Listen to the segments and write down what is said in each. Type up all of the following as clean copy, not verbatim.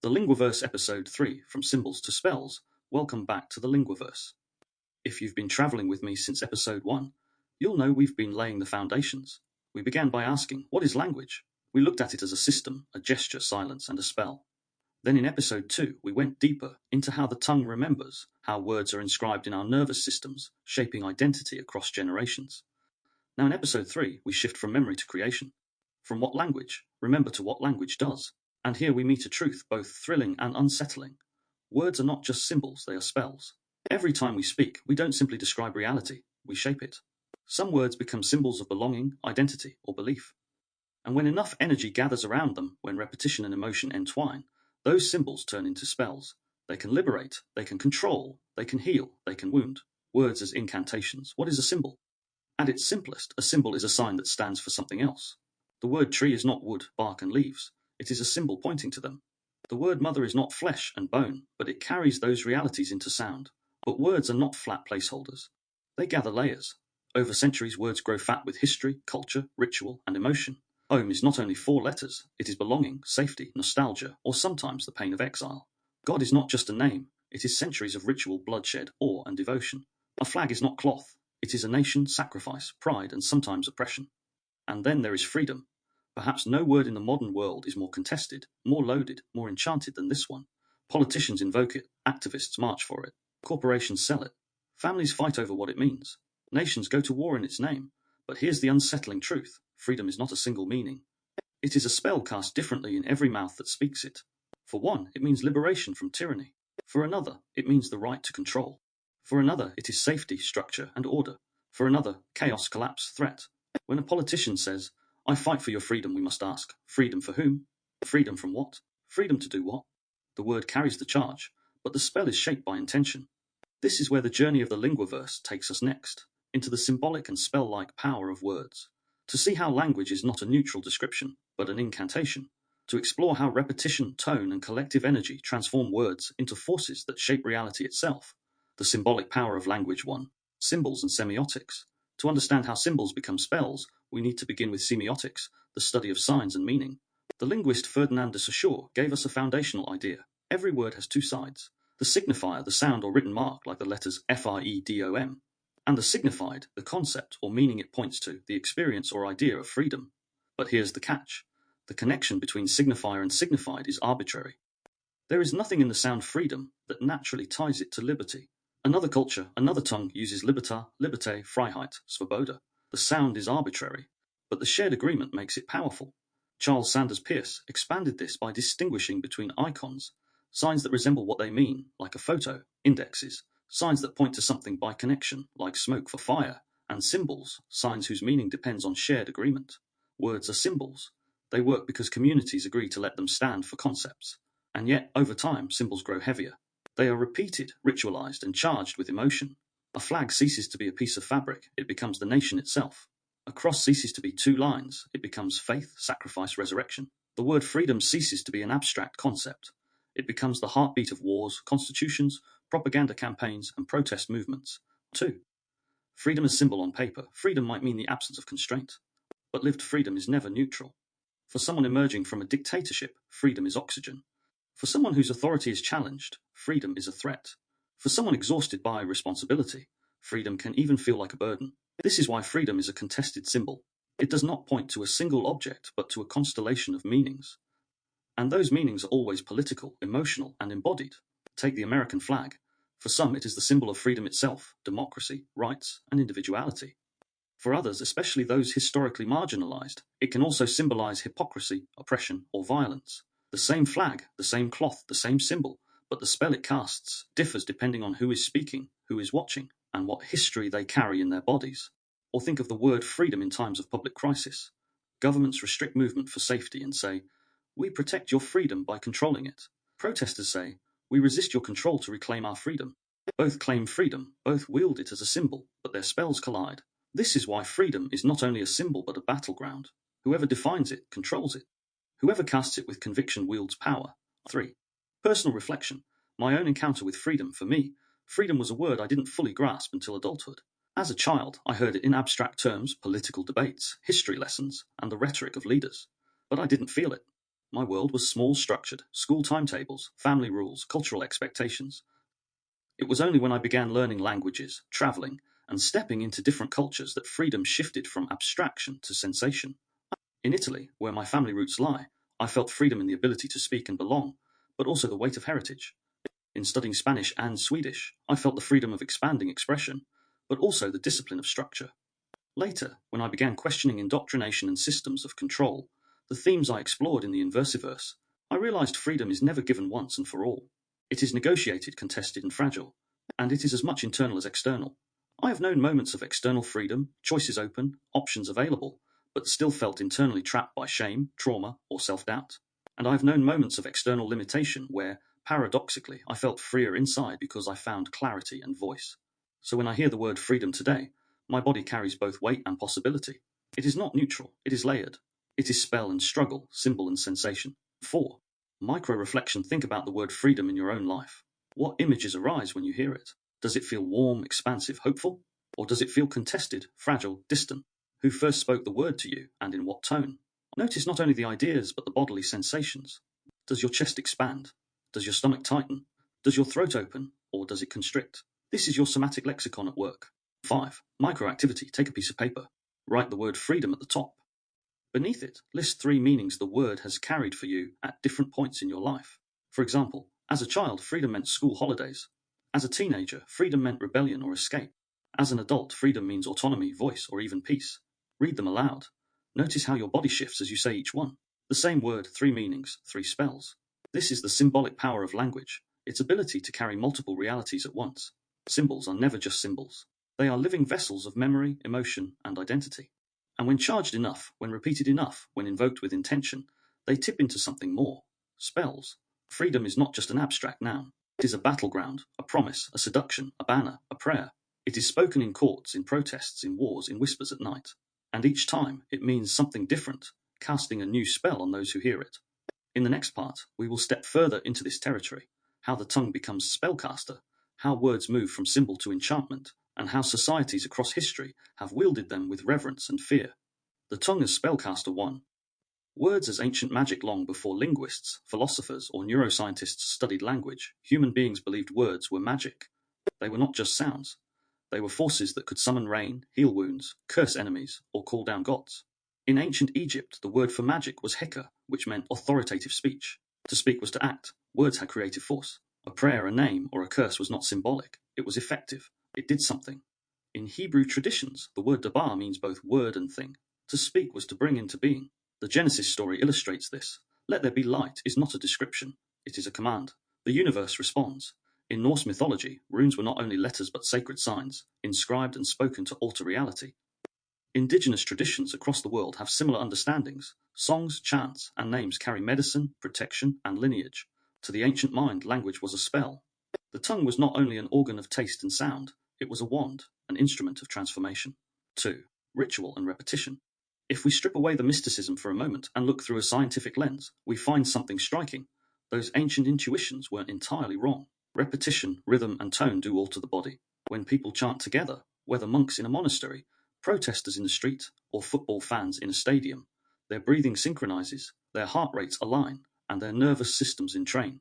The Linguaverse Episode 3, From Symbols to Spells. Welcome back to the Linguaverse. If you've been travelling with me since Episode 1, you'll know we've been laying the foundations. We began by asking, what is language? We looked at it as a system, a gesture, silence, and a spell. Then in Episode 2, we went deeper into how the tongue remembers, how words are inscribed in our nervous systems, shaping identity across generations. Now in Episode 3, we shift from memory to creation. From what language, remember, to what language does. And here we meet a truth both thrilling and unsettling. Words are not just symbols, they are spells. Every time we speak, we don't simply describe reality, we shape it. Some words become symbols of belonging, identity, or belief. And when enough energy gathers around them, when repetition and emotion entwine, those symbols turn into spells. They can liberate, they can control, they can heal, they can wound. Words as incantations. What is a symbol? At its simplest, a symbol is a sign that stands for something else. The word tree is not wood, bark, and leaves. It is a symbol pointing to them. The word mother is not flesh and bone, but it carries those realities into sound. But words are not flat placeholders. They gather layers. Over centuries, words grow fat with history, culture, ritual, and emotion. Home is not only 4 letters, it is belonging, safety, nostalgia, or sometimes the pain of exile. God is not just a name, it is centuries of ritual, bloodshed, awe, and devotion. A flag is not cloth, it is a nation, sacrifice, pride, and sometimes oppression. And then there is freedom. Perhaps no word in the modern world is more contested, more loaded, more enchanted than this one. Politicians invoke it, activists march for it, corporations sell it, families fight over what it means, nations go to war in its name. But here's the unsettling truth: freedom is not a single meaning. It is a spell cast differently in every mouth that speaks it. For one, it means liberation from tyranny. For another, it means the right to control. For another, it is safety, structure, and order. For another, chaos, collapse, threat. When a politician says, "I fight for your freedom," we must ask, freedom for whom? Freedom from what? Freedom to do what? The word carries the charge, but the spell is shaped by intention. This is where the journey of the Linguaverse takes us next, into the symbolic and spell-like power of words. To see how language is not a neutral description, but an incantation. To explore how repetition, tone, and collective energy transform words into forces that shape reality itself. The symbolic power of language 1. Symbols and semiotics. To understand how symbols become spells, we need to begin with semiotics, the study of signs and meaning. The linguist Ferdinand de Saussure gave us a foundational idea. Every word has 2 sides. The signifier, the sound or written mark like the letters FREDOM, and the signified, the concept or meaning it points to, the experience or idea of freedom. But here's the catch. The connection between signifier and signified is arbitrary. There is nothing in the sound freedom that naturally ties it to liberty. Another culture, another tongue uses libertà, liberté, Freiheit, Svoboda. The sound is arbitrary, but the shared agreement makes it powerful. Charles Sanders Peirce expanded this by distinguishing between icons, signs that resemble what they mean, like a photo, indexes, signs that point to something by connection, like smoke for fire, and symbols, signs whose meaning depends on shared agreement. Words are symbols. They work because communities agree to let them stand for concepts. And yet, over time, symbols grow heavier. They are repeated, ritualized, and charged with emotion. A flag ceases to be a piece of fabric, it becomes the nation itself. A cross ceases to be 2 lines, it becomes faith, sacrifice, resurrection. The word freedom ceases to be an abstract concept. It becomes the heartbeat of wars, constitutions, propaganda campaigns, and protest movements. 2. Freedom as symbol on paper. Freedom might mean the absence of constraint, but lived freedom is never neutral. For someone emerging from a dictatorship, freedom is oxygen. For someone whose authority is challenged, freedom is a threat. For someone exhausted by responsibility, freedom can even feel like a burden. This is why freedom is a contested symbol. It does not point to a single object, but to a constellation of meanings. And those meanings are always political, emotional, and embodied. Take the American flag. For some, it is the symbol of freedom itself, democracy, rights, and individuality. For others, especially those historically marginalized, it can also symbolize hypocrisy, oppression, or violence. The same flag, the same cloth, the same symbol, but the spell it casts differs depending on who is speaking, who is watching, and what history they carry in their bodies. Or think of the word freedom in times of public crisis. Governments restrict movement for safety and say, "We protect your freedom by controlling it." Protesters say, "We resist your control to reclaim our freedom." Both claim freedom, both wield it as a symbol, but their spells collide. This is why freedom is not only a symbol but a battleground. Whoever defines it controls it. Whoever casts it with conviction wields power. 3. Personal reflection. My own encounter with freedom. For me, freedom was a word I didn't fully grasp until adulthood. As a child, I heard it in abstract terms, political debates, history lessons, and the rhetoric of leaders. But I didn't feel it. My world was small, structured, school timetables, family rules, cultural expectations. It was only when I began learning languages, traveling, and stepping into different cultures that freedom shifted from abstraction to sensation. In Italy, where my family roots lie, I felt freedom in the ability to speak and belong, but also the weight of heritage. In studying Spanish and Swedish, I felt the freedom of expanding expression, but also the discipline of structure. Later, when I began questioning indoctrination and systems of control, the themes I explored in the Inversiverse, I realized freedom is never given once and for all. It is negotiated, contested, and fragile, and it is as much internal as external. I have known moments of external freedom, choices open, options available, but still felt internally trapped by shame, trauma, or self-doubt. And I've known moments of external limitation where, paradoxically, I felt freer inside because I found clarity and voice. So when I hear the word freedom today, my body carries both weight and possibility. It is not neutral, it is layered. It is spell and struggle, symbol and sensation. 4. Micro-reflection. Think about the word freedom in your own life. What images arise when you hear it? Does it feel warm, expansive, hopeful? Or does it feel contested, fragile, distant? Who first spoke the word to you, and in what tone? Notice not only the ideas, but the bodily sensations. Does your chest expand? Does your stomach tighten? Does your throat open, or does it constrict? This is your somatic lexicon at work. 5. Microactivity. Take a piece of paper. Write the word freedom at the top. Beneath it, list 3 meanings the word has carried for you at different points in your life. For example, as a child, freedom meant school holidays. As a teenager, freedom meant rebellion or escape. As an adult, freedom means autonomy, voice, or even peace. Read them aloud. Notice how your body shifts as you say each one. The same word, 3 meanings, 3 spells. This is the symbolic power of language, its ability to carry multiple realities at once. Symbols are never just symbols. They are living vessels of memory, emotion, and identity. And when charged enough, when repeated enough, when invoked with intention, they tip into something more. Spells. Freedom is not just an abstract noun. It is a battleground, a promise, a seduction, a banner, a prayer. It is spoken in courts, in protests, in wars, in whispers at night. And each time, it means something different, casting a new spell on those who hear it. In the next part, we will step further into this territory, how the tongue becomes spellcaster, how words move from symbol to enchantment, and how societies across history have wielded them with reverence and fear. The tongue as spellcaster 1. Words as ancient magic. Long before linguists, philosophers, or neuroscientists studied language, human beings believed words were magic. They were not just sounds. They were forces that could summon rain, heal wounds, curse enemies, or call down gods. In ancient Egypt, the word for magic was heka, which meant authoritative speech. To speak was to act. Words had creative force. A prayer, a name, or a curse was not symbolic. It was effective. It did something. In Hebrew traditions, the word dabar means both word and thing. To speak was to bring into being. The Genesis story illustrates this. Let there be light is not a description. It is a command. The universe responds. In Norse mythology, runes were not only letters but sacred signs, inscribed and spoken to alter reality. Indigenous traditions across the world have similar understandings. Songs, chants, and names carry medicine, protection, and lineage. To the ancient mind, language was a spell. The tongue was not only an organ of taste and sound, it was a wand, an instrument of transformation. 2. Ritual and repetition. If we strip away the mysticism for a moment and look through a scientific lens, we find something striking. Those ancient intuitions weren't entirely wrong. Repetition, rhythm, and tone do alter the body. When people chant together, whether monks in a monastery, protesters in the street, or football fans in a stadium, their breathing synchronizes, their heart rates align, and their nervous systems entrain.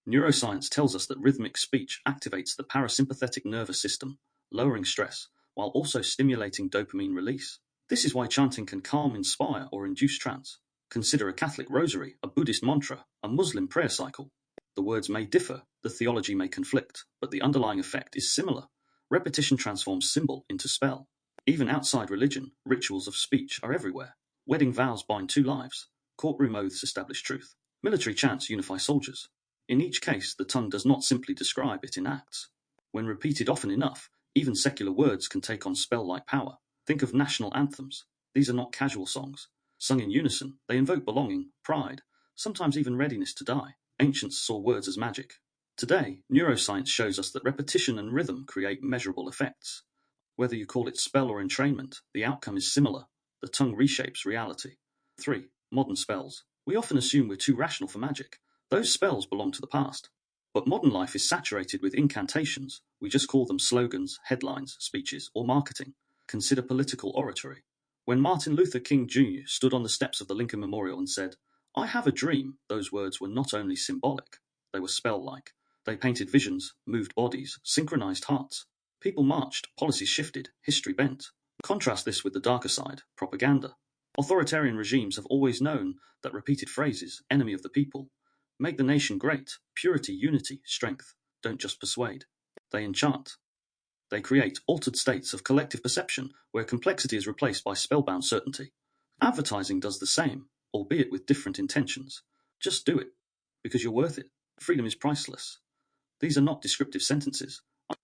Neuroscience tells us that rhythmic speech activates the parasympathetic nervous system, lowering stress, while also stimulating dopamine release. This is why chanting can calm, inspire, or induce trance. Consider a Catholic rosary, a Buddhist mantra, a Muslim prayer cycle. The words may differ, the theology may conflict, but the underlying effect is similar. Repetition transforms symbol into spell. Even outside religion, rituals of speech are everywhere. Wedding vows bind 2 lives. Courtroom oaths establish truth. Military chants unify soldiers. In each case, the tongue does not simply describe, it enacts. When repeated often enough, even secular words can take on spell-like power. Think of national anthems. These are not casual songs. Sung in unison, they invoke belonging, pride, sometimes even readiness to die. Ancients saw words as magic. Today, neuroscience shows us that repetition and rhythm create measurable effects. Whether you call it spell or entrainment, the outcome is similar. The tongue reshapes reality. 3. Modern spells. We often assume we're too rational for magic. Those spells belong to the past. But modern life is saturated with incantations. We just call them slogans, headlines, speeches, or marketing. Consider political oratory. When Martin Luther King Jr. stood on the steps of the Lincoln Memorial and said, I have a dream those words were not only symbolic, they were spell-like. They painted visions, moved bodies, synchronized hearts. People marched, policies shifted, history bent. Contrast this with the darker side, propaganda. Authoritarian regimes have always known that repeated phrases, enemy of the people, make the nation great, purity, unity, strength, don't just persuade. They enchant. They create altered states of collective perception where complexity is replaced by spellbound certainty. Advertising does the same, albeit with different intentions. Just do it, because you're worth it. Freedom is priceless. These are not descriptive sentences.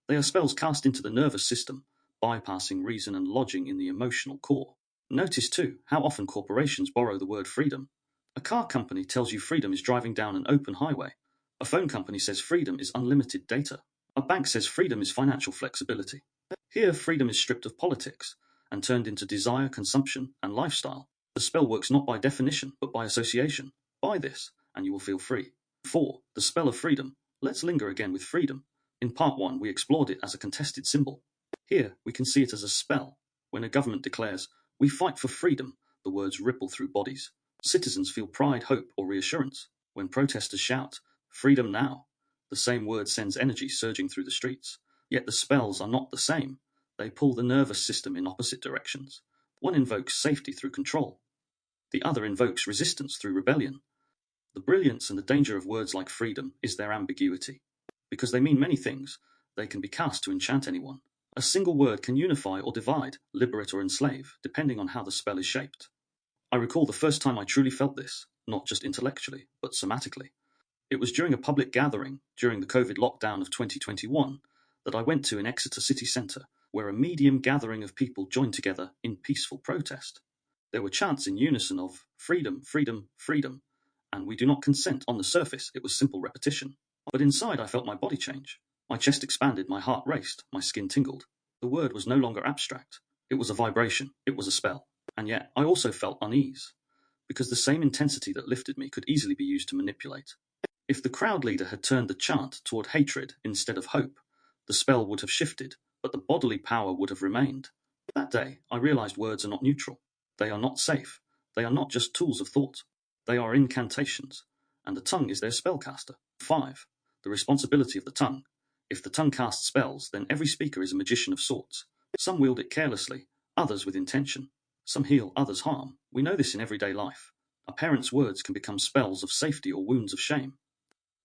They are spells cast into the nervous system, bypassing reason and lodging in the emotional core. Notice, too, how often corporations borrow the word freedom. A car company tells you freedom is driving down an open highway. A phone company says freedom is unlimited data. A bank says freedom is financial flexibility. Here, freedom is stripped of politics and turned into desire, consumption, and lifestyle. The spell works not by definition, but by association. Buy this, and you will feel free. 4. The spell of freedom. Let's linger again with freedom. In part 1, we explored it as a contested symbol. Here, we can see it as a spell. When a government declares, "We fight for freedom," the words ripple through bodies. Citizens feel pride, hope, or reassurance. When protesters shout, "Freedom now," the same word sends energy surging through the streets. Yet the spells are not the same. They pull the nervous system in opposite directions. One invokes safety through control. The other invokes resistance through rebellion. The brilliance and the danger of words like freedom is their ambiguity. Because they mean many things, they can be cast to enchant anyone. A single word can unify or divide, liberate or enslave, depending on how the spell is shaped. I recall the first time I truly felt this, not just intellectually, but somatically. It was during a public gathering during the COVID lockdown of 2021 that I went to in Exeter city centre, where a medium gathering of people joined together in peaceful protest. There were chants in unison of freedom, freedom, freedom, and we do not consent. On the surface, it was simple repetition. But inside I felt my body change. My chest expanded, my heart raced, my skin tingled. The word was no longer abstract. It was a vibration, it was a spell. And yet I also felt unease, because the same intensity that lifted me could easily be used to manipulate. If the crowd leader had turned the chant toward hatred instead of hope, the spell would have shifted, but the bodily power would have remained. That day, I realized words are not neutral. They are not safe. They are not just tools of thought. They are incantations, and the tongue is their spellcaster. 5. The responsibility of the tongue. If the tongue casts spells, then every speaker is a magician of sorts. Some wield it carelessly, others with intention. Some heal, others harm. We know this in everyday life. A parent's words can become spells of safety or wounds of shame.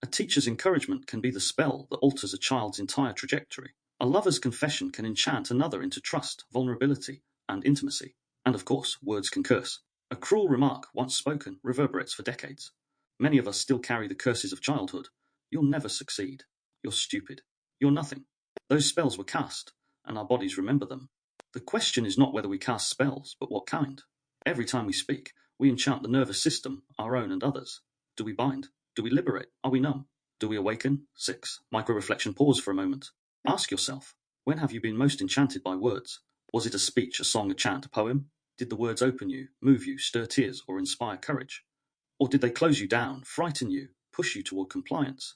A teacher's encouragement can be the spell that alters a child's entire trajectory. A lover's confession can enchant another into trust, vulnerability, and intimacy. And of course, words can curse. A cruel remark, once spoken, reverberates for decades. Many of us still carry the curses of childhood. You'll never succeed. You're stupid. You're nothing. Those spells were cast, and our bodies remember them. The question is not whether we cast spells, but what kind. Every time we speak, we enchant the nervous system, our own and others. Do we bind? Do we liberate? Are we numb? Do we awaken? 6. Micro-reflection. Pause for a moment. Ask yourself, when have you been most enchanted by words? Was it a speech, a song, a chant, a poem? Did the words open you, move you, stir tears, or inspire courage? Or did they close you down, frighten you, push you toward compliance?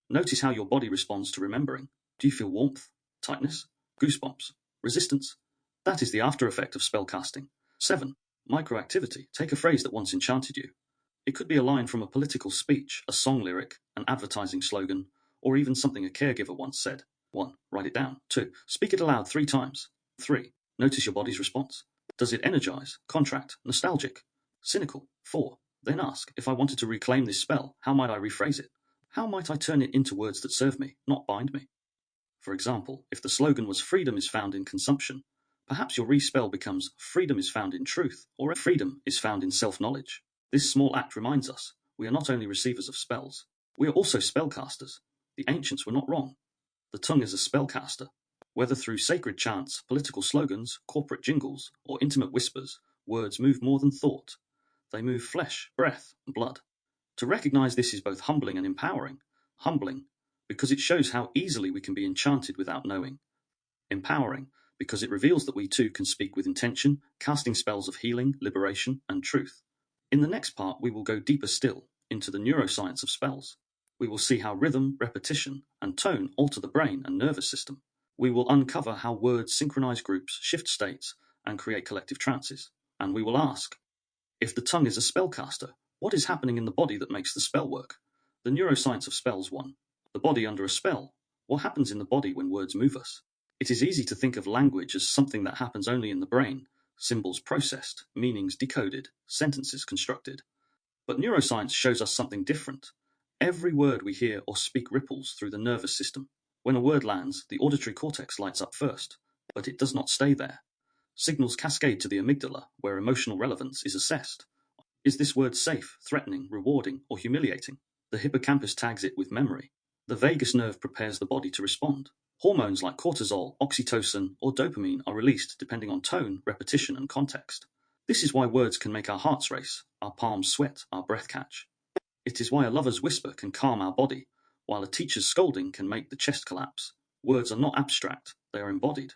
Notice how your body responds to remembering. Do you feel warmth, tightness, goosebumps, resistance? That is the after effect of spellcasting. 7. Microactivity. Take a phrase that once enchanted you. It could be a line from a political speech, a song lyric, an advertising slogan, or even something a caregiver once said. 1. Write it down. 2. Speak it aloud 3 times. 3. Notice your body's response. Does it energize, contract, nostalgic, cynical? 4. Then ask, if I wanted to reclaim this spell, how might I rephrase it? How might I turn it into words that serve me, not bind me? For example, if the slogan was freedom is found in consumption, perhaps your respell becomes freedom is found in truth, or freedom is found in self-knowledge. This small act reminds us, we are not only receivers of spells, we are also spellcasters. The ancients were not wrong. The tongue is a spellcaster. Whether through sacred chants, political slogans, corporate jingles, or intimate whispers, words move more than thought. They move flesh, breath, and blood. To recognize this is both humbling and empowering. Humbling, because it shows how easily we can be enchanted without knowing. Empowering, because it reveals that we too can speak with intention, casting spells of healing, liberation, and truth. In the next part, we will go deeper still into the neuroscience of spells. We will see how rhythm, repetition, and tone alter the brain and nervous system. We will uncover how words synchronize groups, shift states, and create collective trances. And we will ask, if the tongue is a spellcaster, What is happening in the body that makes the spell work? The neuroscience of spells 1. The body under a spell. What happens in the body when words move us? It is easy to think of language as something that happens only in the brain, symbols processed, meanings decoded, sentences constructed. But neuroscience shows us something different. Every word we hear or speak ripples through the nervous system. When a word lands, the auditory cortex lights up first, but it does not stay there. Signals cascade to the amygdala, where emotional relevance is assessed. Is this word safe, threatening, rewarding, or humiliating? The hippocampus tags it with memory. The vagus nerve prepares the body to respond. Hormones like cortisol, oxytocin, or dopamine are released depending on tone, repetition, and context. This is why words can make our hearts race, our palms sweat, our breath catch. It is why a lover's whisper can calm our body, while a teacher's scolding can make the chest collapse. Words are not abstract, they are embodied.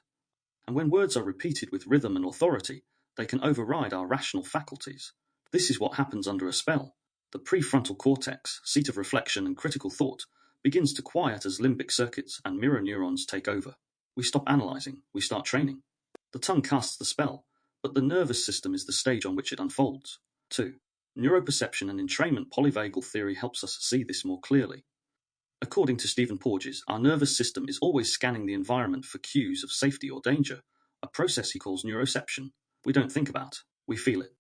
And when words are repeated with rhythm and authority, they can override our rational faculties. This is what happens under a spell. The prefrontal cortex, seat of reflection and critical thought, begins to quiet as limbic circuits and mirror neurons take over. We stop analyzing, we start training. The tongue casts the spell, but the nervous system is the stage on which it unfolds. 2. Neuroperception and entrainment polyvagal theory helps us see this more clearly. According to Stephen Porges, our nervous system is always scanning the environment for cues of safety or danger, a process he calls neuroception. We don't think about, we feel it.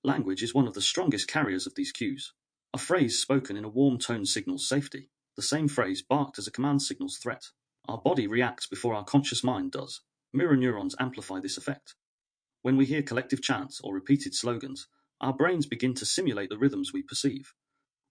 Language is one of the strongest carriers of these cues. A phrase spoken in a warm tone signals safety. The same phrase barked as a command signals threat. Our body reacts before our conscious mind does. Mirror neurons amplify this effect. When we hear collective chants or repeated slogans, our brains begin to simulate the rhythms we perceive.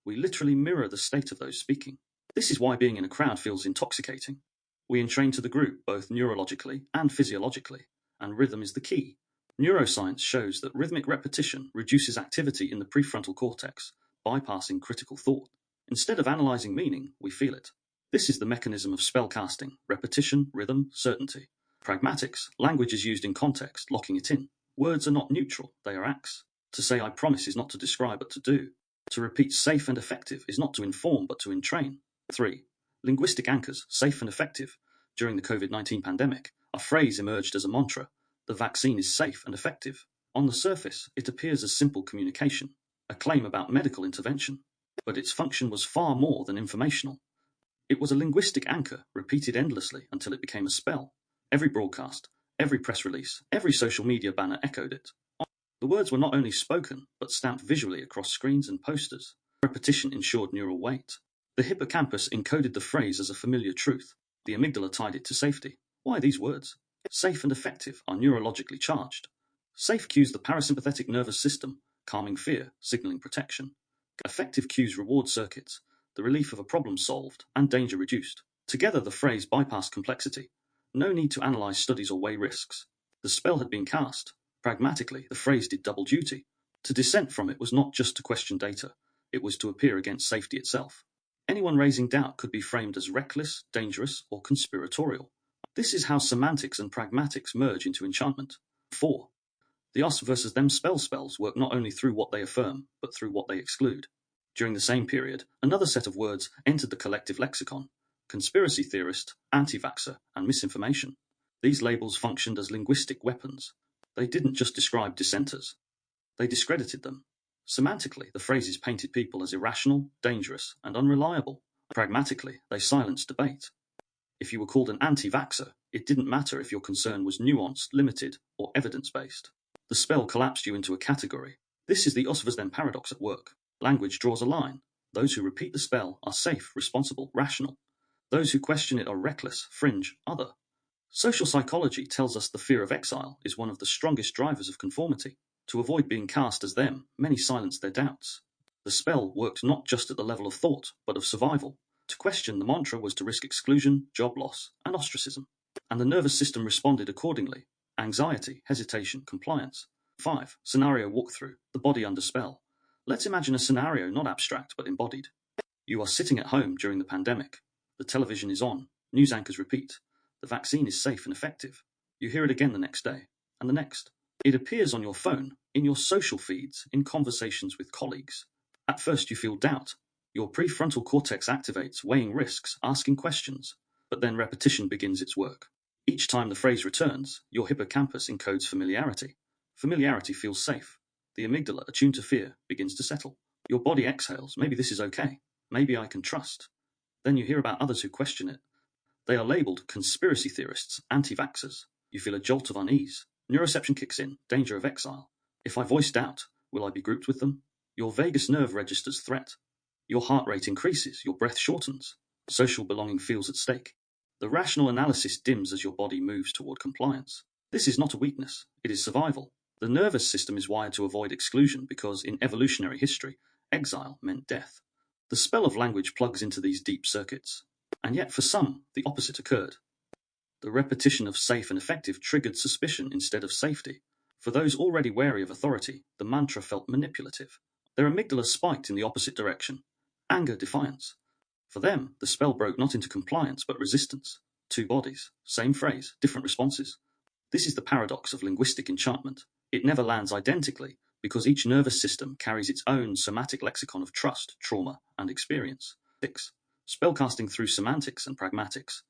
We literally mirror the state of those speaking. This is why being in a crowd feels intoxicating. We entrain to the group both neurologically and physiologically, and rhythm is the key. Neuroscience shows that rhythmic repetition reduces activity in the prefrontal cortex, bypassing critical thought. Instead of analyzing meaning, we feel it. This is the mechanism of spellcasting: repetition, rhythm, certainty. Pragmatics: language is used in context, locking it in. Words are not neutral, they are acts. To say I promise is not to describe but to do. To repeat safe and effective is not to inform but to entrain. 3. Linguistic anchors: safe and effective. During the COVID-19 pandemic, a phrase emerged as a mantra: the vaccine is safe and effective. On the surface, it appears as simple communication, a claim about medical intervention, but its function was far more than informational. It was a linguistic anchor, repeated endlessly until it became a spell. Every broadcast, every press release, every social media banner echoed it. The words were not only spoken, but stamped visually across screens and posters. Repetition ensured neural weight. The hippocampus encoded the phrase as a familiar truth. The amygdala tied it to safety. Why these words? Safe and effective are neurologically charged. Safe cues the parasympathetic nervous system, calming fear, signaling protection. Effective cues reward circuits, the relief of a problem solved and danger reduced. Together the phrase bypassed complexity. No need to analyze studies or weigh risks. The spell had been cast. Pragmatically, the phrase did double duty. To dissent from it was not just to question data, it was to appear against safety itself. Anyone raising doubt could be framed as reckless, dangerous, or conspiratorial. This is how semantics and pragmatics merge into enchantment. 4. The us versus them spells work not only through what they affirm, but through what they exclude. During the same period, another set of words entered the collective lexicon: conspiracy theorist, anti-vaxxer, and misinformation. These labels functioned as linguistic weapons. They didn't just describe dissenters. They discredited them. Semantically, the phrases painted people as irrational, dangerous, and unreliable. Pragmatically, they silenced debate. If you were called an anti-vaxxer, it didn't matter if your concern was nuanced, limited, or evidence-based. The spell collapsed you into a category. This is the us versus them paradox at work. Language draws a line. Those who repeat the spell are safe, responsible, rational. Those who question it are reckless, fringe, other. Social psychology tells us the fear of exile is one of the strongest drivers of conformity. To avoid being cast as them, many silenced their doubts. The spell worked not just at the level of thought, but of survival. To question the mantra was to risk exclusion, job loss, and ostracism. And the nervous system responded accordingly: anxiety, hesitation, compliance. 5. Scenario walkthrough: the body under spell. Let's imagine a scenario not abstract but embodied. You are sitting at home during the pandemic. The television is on. News anchors repeat: the vaccine is safe and effective. You hear it again the next day, and the next. It appears on your phone, in your social feeds, in conversations with colleagues. At first you feel doubt. Your prefrontal cortex activates, weighing risks, asking questions. But then repetition begins its work. Each time the phrase returns, your hippocampus encodes familiarity. Familiarity feels safe. The amygdala, attuned to fear, begins to settle. Your body exhales, maybe this is okay, maybe I can trust. Then you hear about others who question it. They are labelled conspiracy theorists, anti-vaxxers. You feel a jolt of unease. Neuroception kicks in, danger of exile. If I voice doubt, will I be grouped with them? Your vagus nerve registers threat. Your heart rate increases, your breath shortens. Social belonging feels at stake. The rational analysis dims as your body moves toward compliance. This is not a weakness, it is survival. The nervous system is wired to avoid exclusion because, in evolutionary history, exile meant death. The spell of language plugs into these deep circuits. And yet, for some, the opposite occurred. The repetition of safe and effective triggered suspicion instead of safety. For those already wary of authority, the mantra felt manipulative. Their amygdala spiked in the opposite direction. Anger, defiance. For them, the spell broke not into compliance but resistance. Two bodies, same phrase, different responses. This is the paradox of linguistic enchantment. It never lands identically because each nervous system carries its own somatic lexicon of trust, trauma, and experience. 6. Spellcasting through semantics and pragmatics.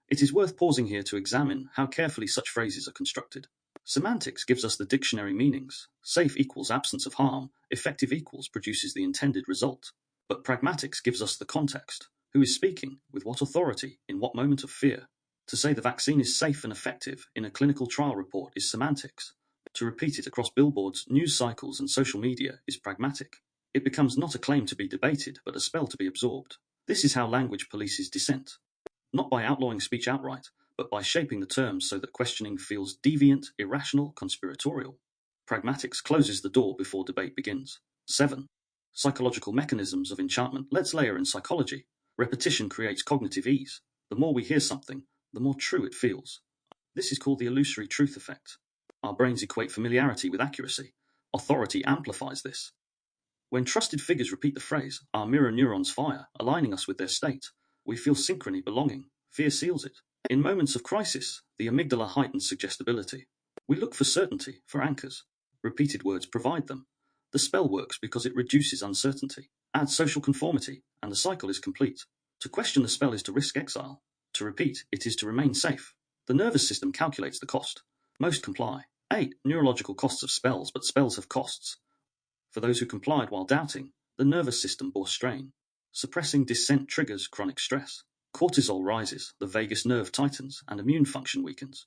It is worth pausing here to examine how carefully such phrases are constructed. Semantics gives us the dictionary meanings. Safe equals absence of harm, effective equals produces the intended result. But pragmatics gives us the context. Who is speaking? With what authority? In what moment of fear? To say the vaccine is safe and effective in a clinical trial report is semantics. To repeat it across billboards, news cycles, and social media is pragmatic. It becomes not a claim to be debated, but a spell to be absorbed. This is how language polices dissent. Not by outlawing speech outright, but by shaping the terms so that questioning feels deviant, irrational, conspiratorial. Pragmatics closes the door before debate begins. 7. Psychological mechanisms of enchantment. Let's layer in psychology. Repetition creates cognitive ease. The more we hear something, the more true it feels. This is called the illusory truth effect. Our brains equate familiarity with accuracy. Authority amplifies this. When trusted figures repeat the phrase, our mirror neurons fire, aligning us with their state. We feel synchrony, belonging. Fear seals it. In moments of crisis, the amygdala heightens suggestibility. We look for certainty, for anchors. Repeated words provide them. The spell works because it reduces uncertainty, adds social conformity, and the cycle is complete. To question the spell is to risk exile. To repeat, it is to remain safe. The nervous system calculates the cost. Most comply. 8. Neurological costs of spells, but spells have costs. For those who complied while doubting, the nervous system bore strain. Suppressing dissent triggers chronic stress. Cortisol rises, the vagus nerve tightens, and immune function weakens.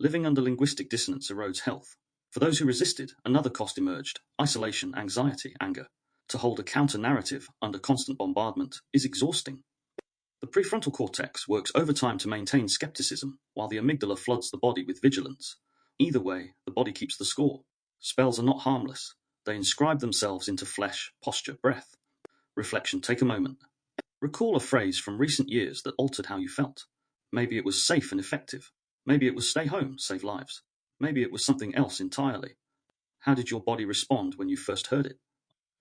Living under linguistic dissonance erodes health. For those who resisted, another cost emerged: isolation, anxiety, anger. To hold a counter-narrative under constant bombardment is exhausting. The prefrontal cortex works overtime to maintain skepticism, while the amygdala floods the body with vigilance. Either way, the body keeps the score. Spells are not harmless. They inscribe themselves into flesh, posture, breath. Reflection. Take a moment. Recall a phrase from recent years that altered how you felt. Maybe it was safe and effective. Maybe it was stay home, save lives. Maybe it was something else entirely. How did your body respond when you first heard it?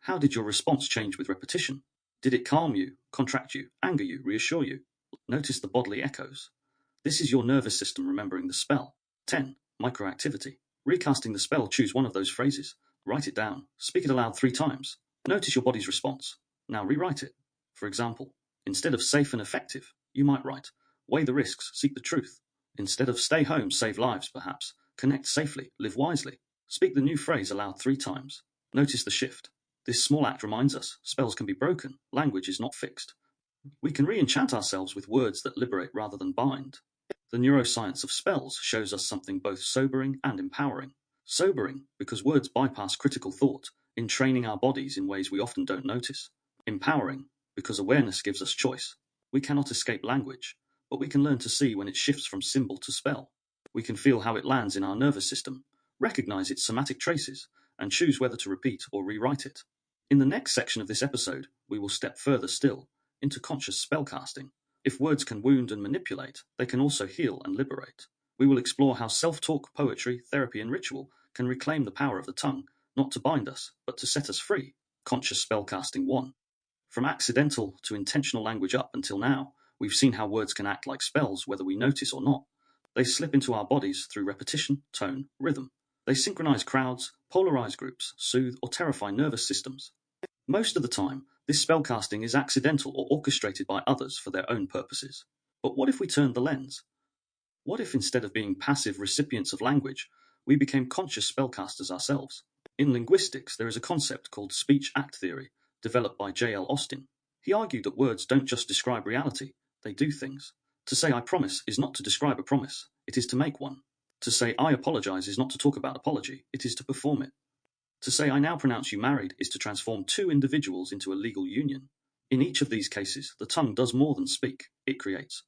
How did your response change with repetition? Did it calm you, contract you, anger you, reassure you? Notice the bodily echoes. This is your nervous system remembering the spell. 10. Microactivity. Recasting the spell, choose one of those phrases. Write it down. Speak it aloud 3 times. Notice your body's response. Now rewrite it. For example, instead of safe and effective, you might write, weigh the risks, seek the truth. Instead of stay home, save lives, perhaps, connect safely, live wisely. Speak the new phrase aloud 3 times. Notice the shift. This small act reminds us, spells can be broken, language is not fixed. We can re-enchant ourselves with words that liberate rather than bind. The neuroscience of spells shows us something both sobering and empowering. Sobering, because words bypass critical thought, entraining our bodies in ways we often don't notice. Empowering, because awareness gives us choice. We cannot escape language, but we can learn to see when it shifts from symbol to spell. We can feel how it lands in our nervous system, recognize its somatic traces, and choose whether to repeat or rewrite it. In the next section of this episode, we will step further still into conscious spellcasting. If words can wound and manipulate, they can also heal and liberate. We will explore how self-talk, poetry, therapy, and ritual can reclaim the power of the tongue, not to bind us, but to set us free. Conscious spellcasting 1. From accidental to intentional language up until now, we've seen how words can act like spells whether we notice or not. They slip into our bodies through repetition, tone, rhythm. They synchronize crowds, polarize groups, soothe or terrify nervous systems. Most of the time, this spellcasting is accidental or orchestrated by others for their own purposes. But what if we turned the lens? What if instead of being passive recipients of language, we became conscious spellcasters ourselves? In linguistics, there is a concept called speech-act theory developed by J.L. Austin. He argued that words don't just describe reality, they do things. To say I promise is not to describe a promise, it is to make one. To say I apologize is not to talk about apology, it is to perform it. To say I now pronounce you married is to transform two individuals into a legal union. In each of these cases, the tongue does more than speak, it creates.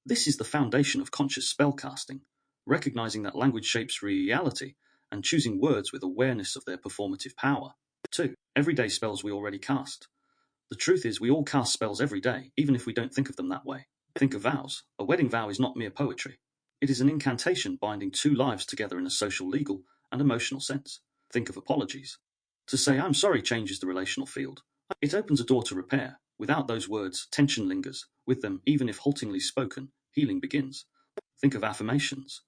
This is the foundation of conscious spellcasting, recognizing that language shapes reality and choosing words with awareness of their performative power. 2. Everyday spells we already cast. The truth is we all cast spells every day, even if we don't think of them that way. Think of vows. A wedding vow is not mere poetry. It is an incantation binding two lives together in a social, legal, and emotional sense. Think of apologies. To say I'm sorry changes the relational field. It opens a door to repair. Without those words, tension lingers. With them, even if haltingly spoken, healing begins. Think of affirmations.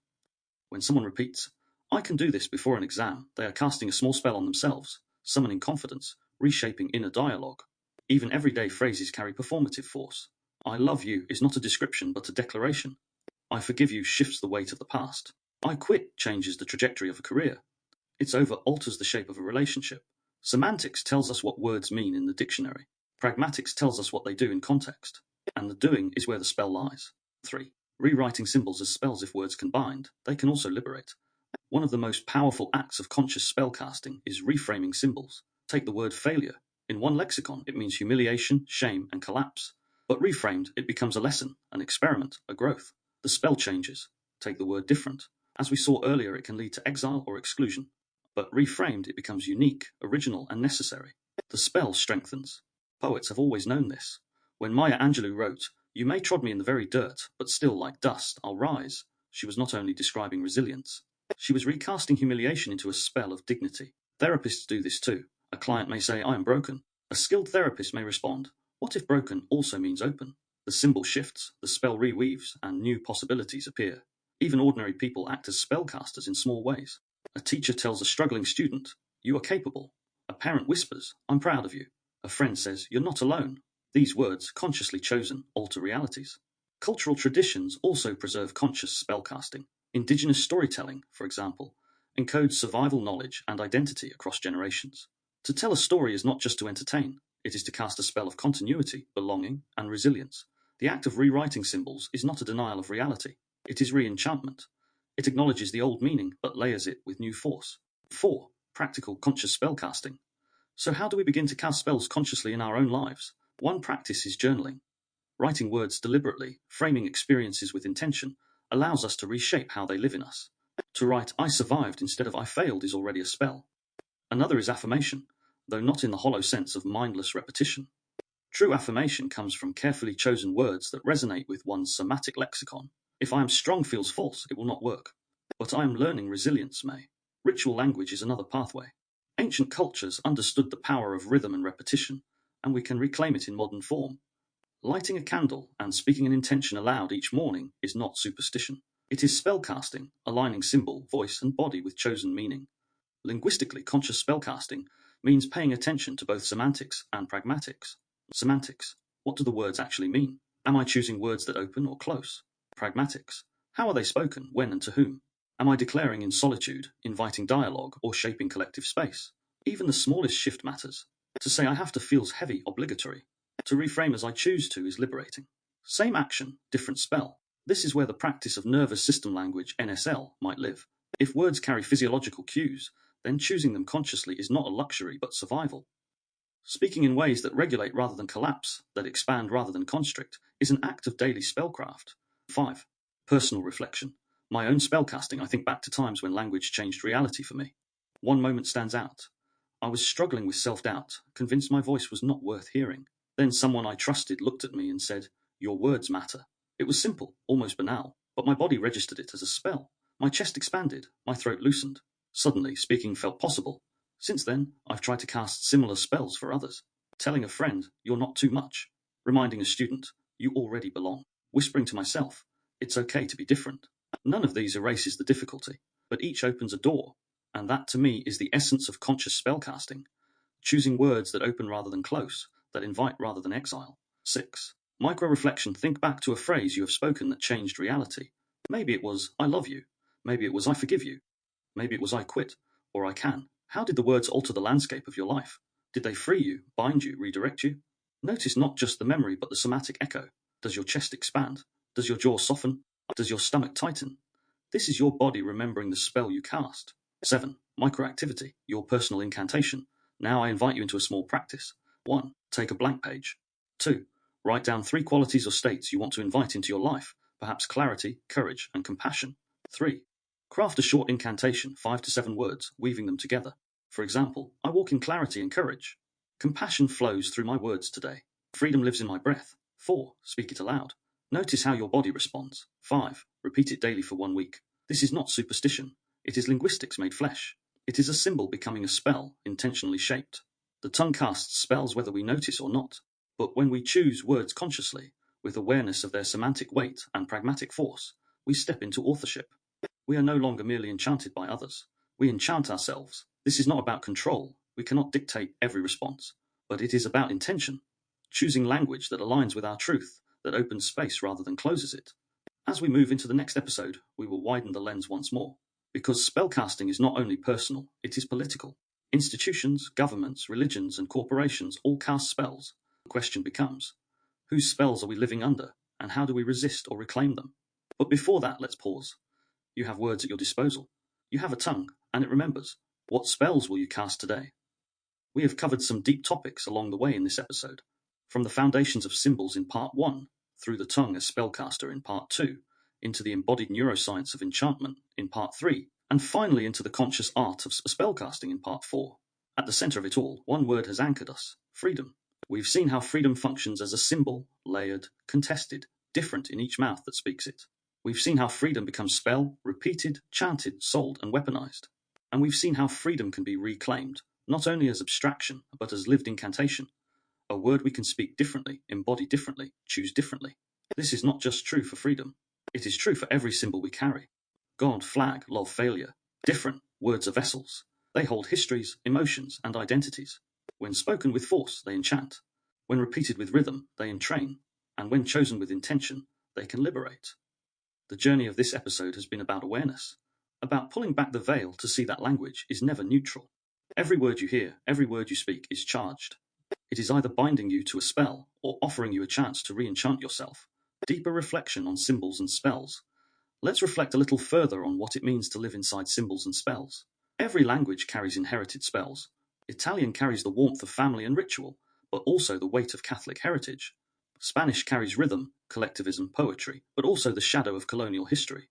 When someone repeats, I can do this before an exam, they are casting a small spell on themselves, summoning confidence, reshaping inner dialogue. Even everyday phrases carry performative force. I love you is not a description but a declaration. I forgive you shifts the weight of the past. I quit changes the trajectory of a career. It's over alters the shape of a relationship. Semantics tells us what words mean in the dictionary. Pragmatics tells us what they do in context. And the doing is where the spell lies. 3. Rewriting symbols as spells. If words can bind, they can also liberate. One of the most powerful acts of conscious spellcasting is reframing symbols. Take the word failure. In one lexicon, it means humiliation, shame, and collapse. But reframed, it becomes a lesson, an experiment, a growth. The spell changes. Take the word different. As we saw earlier, it can lead to exile or exclusion. But reframed, it becomes unique, original, and necessary. The spell strengthens. Poets have always known this. When Maya Angelou wrote, "You may trod me in the very dirt, but still like dust, I'll rise," she was not only describing resilience. She was recasting humiliation into a spell of dignity. Therapists do this too. A client may say, I am broken. A skilled therapist may respond, what if broken also means open? The symbol shifts, the spell reweaves, and new possibilities appear. Even ordinary people act as spellcasters in small ways. A teacher tells a struggling student, you are capable. A parent whispers, I'm proud of you. A friend says, you're not alone. These words, consciously chosen, alter realities. Cultural traditions also preserve conscious spellcasting. Indigenous storytelling, for example, encodes survival knowledge and identity across generations. To tell a story is not just to entertain, it is to cast a spell of continuity, belonging, and resilience. The act of rewriting symbols is not a denial of reality, it is re-enchantment. It acknowledges the old meaning, but layers it with new force. 4. Practical conscious spellcasting. So how do we begin to cast spells consciously in our own lives? One practice is journaling. Writing words deliberately, framing experiences with intention, allows us to reshape how they live in us. To write, I survived instead of I failed is already a spell. Another is affirmation, though not in the hollow sense of mindless repetition. True affirmation comes from carefully chosen words that resonate with one's somatic lexicon. If I am strong feels false, it will not work. But I am learning resilience may. Ritual language is another pathway. Ancient cultures understood the power of rhythm and repetition, and we can reclaim it in modern form. Lighting a candle and speaking an intention aloud each morning is not superstition. It is spellcasting, aligning symbol, voice, and body with chosen meaning. Linguistically, conscious spellcasting means paying attention to both semantics and pragmatics. Semantics. What do the words actually mean? Am I choosing words that open or close? Pragmatics. How are they spoken, when and to whom? Am I declaring in solitude, inviting dialogue, or shaping collective space? Even the smallest shift matters. To say I have to feels heavy, obligatory. To reframe as I choose to is liberating. Same action, different spell. This is where the practice of nervous system language, NSL, might live. If words carry physiological cues, then choosing them consciously is not a luxury but survival. Speaking in ways that regulate rather than collapse, that expand rather than constrict, is an act of daily spellcraft. 5. Personal reflection. My own spellcasting, I think back to times when language changed reality for me. One moment stands out. I was struggling with self-doubt, convinced my voice was not worth hearing. Then someone I trusted looked at me and said, your words matter. It was simple, almost banal, but my body registered it as a spell. My chest expanded, my throat loosened. Suddenly, speaking felt possible. Since then, I've tried to cast similar spells for others. Telling a friend, you're not too much. Reminding a student, you already belong. Whispering to myself, it's okay to be different. None of these erases the difficulty, but each opens a door, and that to me is the essence of conscious spellcasting. Choosing words that open rather than close, that invite rather than exile. 6. Micro-reflection. Think back to a phrase you have spoken that changed reality. Maybe it was, I love you. Maybe it was, I forgive you. Maybe it was, I quit, or I can. How did the words alter the landscape of your life? Did they free you, bind you, redirect you? Notice not just the memory but the somatic echo. Does your chest expand? Does your jaw soften? Does your stomach tighten? This is your body remembering the spell you cast. 7. Microactivity, your personal incantation. Now I invite you into a small practice. 1. Take a blank page. 2. Write down 3 qualities or states you want to invite into your life, perhaps clarity, courage, and compassion. 3. Craft a short incantation, 5 to 7 words, weaving them together. For example, I walk in clarity and courage. Compassion flows through my words today. Freedom lives in my breath. 4. Speak it aloud. Notice how your body responds. 5. Repeat it daily for 1 week. This is not superstition. It is linguistics made flesh. It is a symbol becoming a spell, intentionally shaped. The tongue casts spells whether we notice or not. But when we choose words consciously, with awareness of their semantic weight and pragmatic force, we step into authorship. We are no longer merely enchanted by others. We enchant ourselves. This is not about control. We cannot dictate every response. But it is about intention. Choosing language that aligns with our truth, that opens space rather than closes it. As we move into the next episode, we will widen the lens once more. Because spellcasting is not only personal, it is political. Institutions, governments, religions, and corporations all cast spells. The question becomes, whose spells are we living under, and how do we resist or reclaim them? But before that, let's pause. You have words at your disposal. You have a tongue, and it remembers. What spells will you cast today? We have covered some deep topics along the way in this episode, from the foundations of symbols in Part 1, through the tongue as spellcaster in Part 2, into the embodied neuroscience of enchantment in Part 3, and finally into the conscious art of spellcasting in Part 4. At the center of it all, one word has anchored us: freedom. We've seen how freedom functions as a symbol, layered, contested, different in each mouth that speaks it. We've seen how freedom becomes spell, repeated, chanted, sold, and weaponized. And we've seen how freedom can be reclaimed, not only as abstraction, but as lived incantation. A word we can speak differently, embody differently, choose differently. This is not just true for freedom. It is true for every symbol we carry. God, flag, love, failure. Different words are vessels. They hold histories, emotions, and identities. When spoken with force, they enchant. When repeated with rhythm, they entrain. And when chosen with intention, they can liberate. The journey of this episode has been about awareness, about pulling back the veil to see that language is never neutral. Every word you hear, every word you speak is charged. It is either binding you to a spell or offering you a chance to re-enchant yourself. Deeper reflection on symbols and spells. Let's reflect a little further on what it means to live inside symbols and spells. Every language carries inherited spells. Italian carries the warmth of family and ritual, but also the weight of Catholic heritage. Spanish carries rhythm, collectivism, poetry, but also the shadow of colonial history.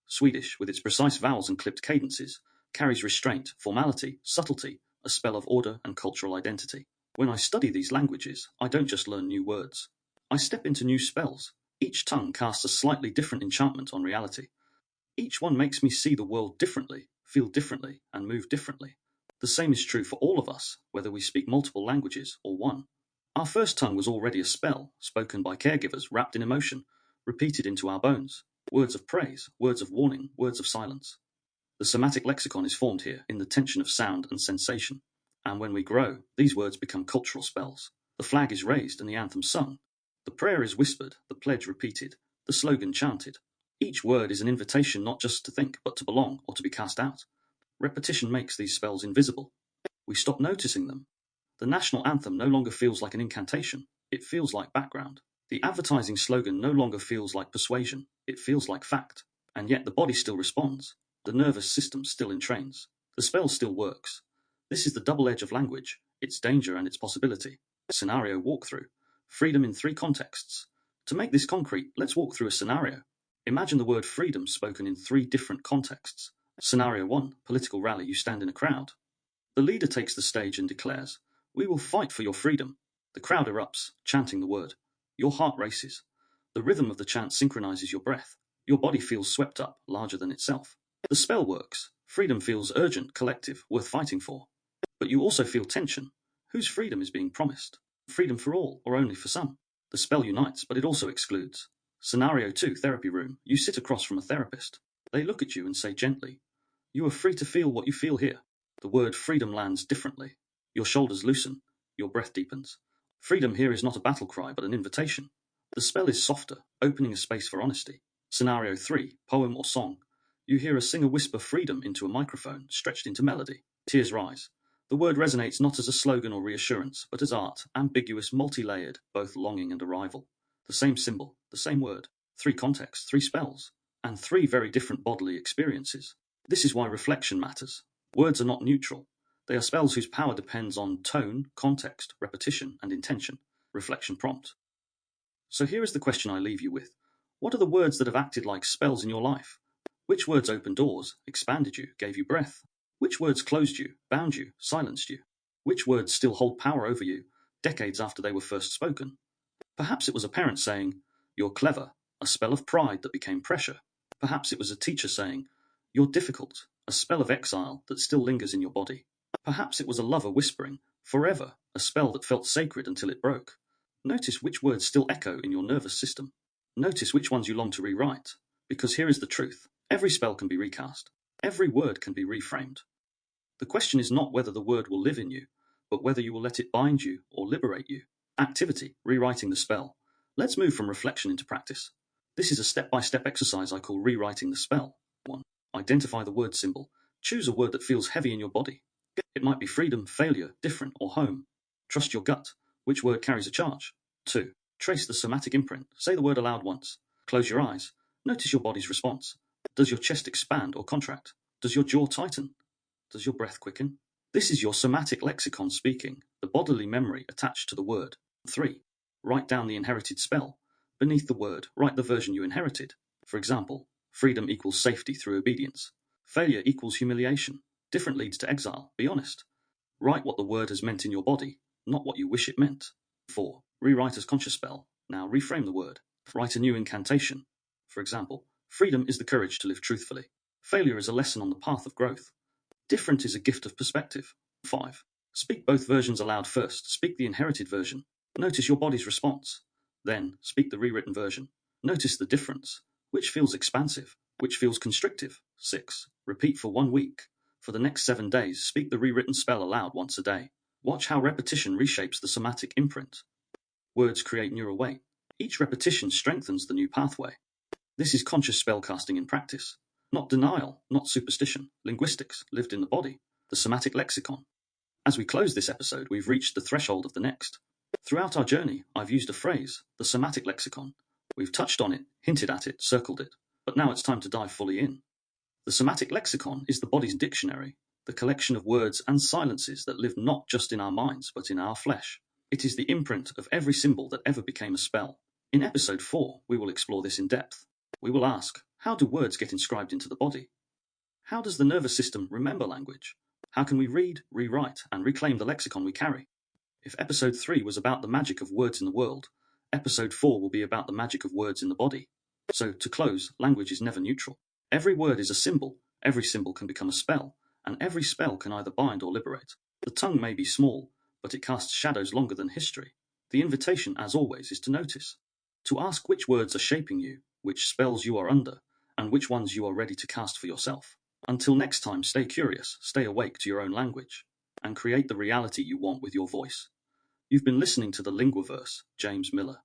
Swedish, with its precise vowels and clipped cadences, carries restraint, formality, subtlety, a spell of order and cultural identity. When I study these languages, I don't just learn new words. I step into new spells. Each tongue casts a slightly different enchantment on reality. Each one makes me see the world differently, feel differently, and move differently. The same is true for all of us, whether we speak multiple languages or one. Our first tongue was already a spell, spoken by caregivers, wrapped in emotion, repeated into our bones. Words of praise, words of warning, words of silence. The somatic lexicon is formed here, in the tension of sound and sensation. And when we grow, these words become cultural spells. The flag is raised and the anthem sung. The prayer is whispered, the pledge repeated, the slogan chanted. Each word is an invitation not just to think, but to belong or to be cast out. Repetition makes these spells invisible. We stop noticing them. The national anthem no longer feels like an incantation. It feels like background. The advertising slogan no longer feels like persuasion. It feels like fact. And yet the body still responds. The nervous system still entrains. The spell still works. This is the double edge of language, its danger and its possibility. Scenario walkthrough. Freedom in 3 contexts. To make this concrete, let's walk through a scenario. Imagine the word freedom spoken in 3 different contexts. Scenario 1, political rally, you stand in a crowd. The leader takes the stage and declares, "We will fight for your freedom." The crowd erupts, chanting the word. Your heart races. The rhythm of the chant synchronizes your breath. Your body feels swept up, larger than itself. The spell works. Freedom feels urgent, collective, worth fighting for. But you also feel tension. Whose freedom is being promised? Freedom for all, or only for some? The spell unites, but it also excludes. Scenario 2, therapy room. You sit across from a therapist. They look at you and say gently, "You are free to feel what you feel here." The word freedom lands differently. Your shoulders loosen. Your breath deepens. Freedom here is not a battle cry, but an invitation. The spell is softer, opening a space for honesty. Scenario 3, poem or song. You hear a singer whisper freedom into a microphone, stretched into melody. Tears rise. The word resonates not as a slogan or reassurance, but as art, ambiguous, multi-layered, both longing and arrival. The same symbol, the same word, three contexts, three spells, and three very different bodily experiences. This is why reflection matters. Words are not neutral. They are spells whose power depends on tone, context, repetition, and intention. Reflection prompt. So here is the question I leave you with. What are the words that have acted like spells in your life? Which words opened doors, expanded you, gave you breath? Which words closed you, bound you, silenced you? Which words still hold power over you, decades after they were first spoken? Perhaps it was a parent saying, "You're clever," a spell of pride that became pressure. Perhaps it was a teacher saying, "You're difficult," a spell of exile that still lingers in your body. Perhaps it was a lover whispering, "Forever," a spell that felt sacred until it broke. Notice which words still echo in your nervous system. Notice which ones you long to rewrite. Because here is the truth. Every spell can be recast. Every word can be reframed. The question is not whether the word will live in you, but whether you will let it bind you or liberate you. Activity, rewriting the spell. Let's move from reflection into practice. This is a step-by-step exercise I call rewriting the spell. 1. Identify the word symbol. Choose a word that feels heavy in your body. It might be freedom, failure, different, or home. Trust your gut. Which word carries a charge? 2. Trace the somatic imprint. Say the word aloud once. Close your eyes. Notice your body's response. Does your chest expand or contract? Does your jaw tighten? Does your breath quicken? This is your somatic lexicon speaking, the bodily memory attached to the word. 3. Write down the inherited spell. Beneath the word, write the version you inherited. For example, freedom equals safety through obedience. Failure equals humiliation. Different leads to exile. Be honest. Write what the word has meant in your body, not what you wish it meant. 4. Rewrite as conscious spell. Now reframe the word. Write a new incantation. For example, freedom is the courage to live truthfully. Failure is a lesson on the path of growth. Different is a gift of perspective. 5. Speak both versions aloud first. Speak the inherited version. Notice your body's response. Then, speak the rewritten version. Notice the difference. Which feels expansive? Which feels constrictive? 6. Repeat for 1 week. For the next 7 days, speak the rewritten spell aloud once a day. Watch how repetition reshapes the somatic imprint. Words create neural weight. Each repetition strengthens the new pathway. This is conscious spellcasting in practice. Not denial, not superstition. Linguistics, lived in the body. The somatic lexicon. As we close this episode, we've reached the threshold of the next. Throughout our journey, I've used a phrase, the somatic lexicon. We've touched on it, hinted at it, circled it. But now it's time to dive fully in. The somatic lexicon is the body's dictionary, the collection of words and silences that live not just in our minds, but in our flesh. It is the imprint of every symbol that ever became a spell. In episode 4, we will explore this in depth. We will ask, how do words get inscribed into the body? How does the nervous system remember language? How can we read, rewrite, and reclaim the lexicon we carry? If episode 3 was about the magic of words in the world, episode 4 will be about the magic of words in the body. So, to close, language is never neutral. Every word is a symbol, every symbol can become a spell, and every spell can either bind or liberate. The tongue may be small, but it casts shadows longer than history. The invitation, as always, is to notice. To ask which words are shaping you, which spells you are under, and which ones you are ready to cast for yourself. Until next time, stay curious, stay awake to your own language, and create the reality you want with your voice. You've been listening to the Linguaverse, James Miller.